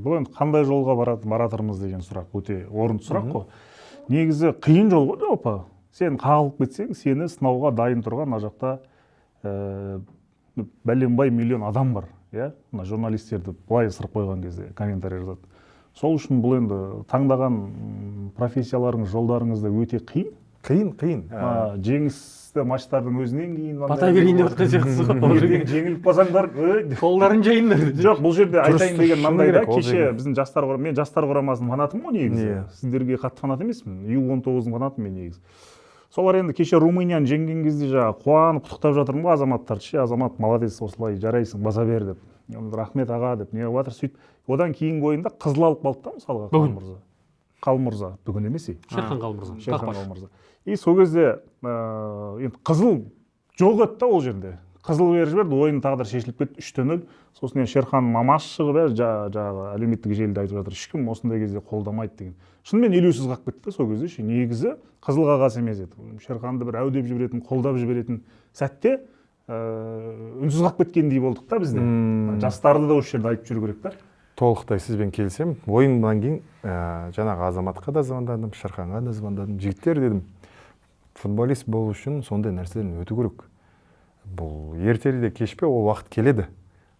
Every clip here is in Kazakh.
бұл енді қандай жолға баратырмыз деген сұрақ өте орынды сұрақ қой. Негізі қиын жол ғой жалпы. Сен қағылып кетсең, сені сынауға дайын тұрған ана жақта бәленбай миллион адам бар. Мына журналистерді былай ысырып қойған кезде комментарий жазады. Сол үшін бұл енді таңдаған профессияларыңыз, жолдарыңызда өте қиын. Қиын. Жеңісті матчтардың өзінен кейін бата берейін деп отқан сияқтысыз ғой. Жеңіліп қалсаңдар, қолдарын жайындар. Жоқ, бұл жерде айтайын деген мынандай да, кеше біздің мен жастар құрамасының фанатымын ғой негізі. Сіздерге қатты фанат емеспін. U19-ның фанатымын мен негізі. Солар енді кеше Румынияны жеңген кезде жаңағы қуанып құттықтап жатырмын ғой азаматтарды. Азамат молодец, осылай жарайсың, баса бер деп. Рахмет аға деп не жатыр сөйтіп. Одан кейінгі ойында қызыл алып қалды да мысалға Қалмырза. Бүгін емес, Шерхан Қалмырза. И сол кезде енді қызыл жоқ еді да ол жерде. Қызыл беріп жіберді, ойын тағдыр шешіліп кетті 3-0. Сосын Шерхан Мамаш шығып жаңағы әлеуметтік желіде айтып жатыр, ешкім осындай кезде қолдамайды деген. Шынымен елеусіз қалып кетті сол кезде. Негізі қызыл қағаз емес еді. Шерханды бір әудеп жіберетін, қолдап жіберетін сәтте үнсіз қалып кеткендей болдық та бізде. Жастарды да осы жерде айтып жүру керек та. Толықтай сізбен келсем, ойыннан кейін жаңағы Азаматқа да звондадым, Шерханға да звондадым. Жігіттер дедім, футболист болу үшін сондай нәрседен өту керек. Бұл ертелі кеш пе ол уақыт келеді.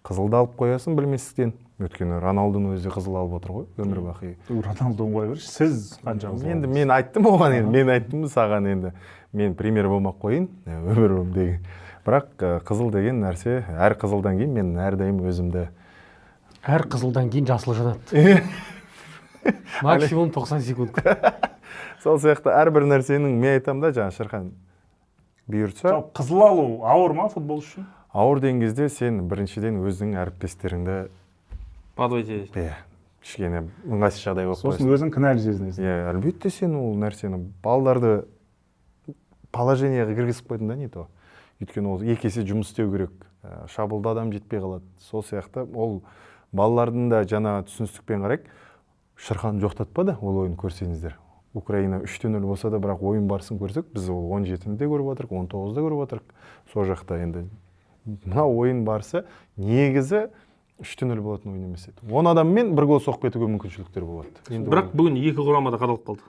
Қызылды алып қоясың білместіктен. Өйткені Роналдоның өзі қызыл алып отыр ғой, өмір бақи. Роналдоны қоя берші, сіз қаншаңыз? Енді мен айттым оған, мен айттым саған енді. Мен пример болмақ қойын, өмірім деген. Бірақ қызыл деген нәрсе, әр қызылдан кейін мен әрдайым өзімді. Әр қызылдан кейін жасыл жанады. Максимум 90 секунд. Сол сияқты әрбір нәрсенің мен айтам да, жаңа Шерхан бұйыртса. Қызыл алу ауыр ма футбол үшін? Ауыр деген кезде сен біріншіден өзің әріптестеріңді подводить. Кішкене ыңғайсыз жағдай болып қойсың. Сосын өзің кінәлі сезінесің. Әлбетте сен ол нәрсені балаларды положениеға кіргізіп қойдың да не то. Өйткені ол екі есе жұмыс істеу керек. Шабуылда адам жетпей қалады. Сол сияқты ол балалардың да жаңа түсіністікпен қарайық. Шерхан жоқтатпады ол ойын көрсеңіздер. Украина 3-0 болса да, бірақ ойын барысын көрсек, біз ол 17-де көріп отырық, 19-да көріп отырық. Сол жақта енді мына ойын барысы негізі 3-0 болатын ойын емес еді. 10 адаммен бір гол соғып кетуге мүмкіншіліктер болады. Бірақ бүгін екі құрамада қаралып қалды.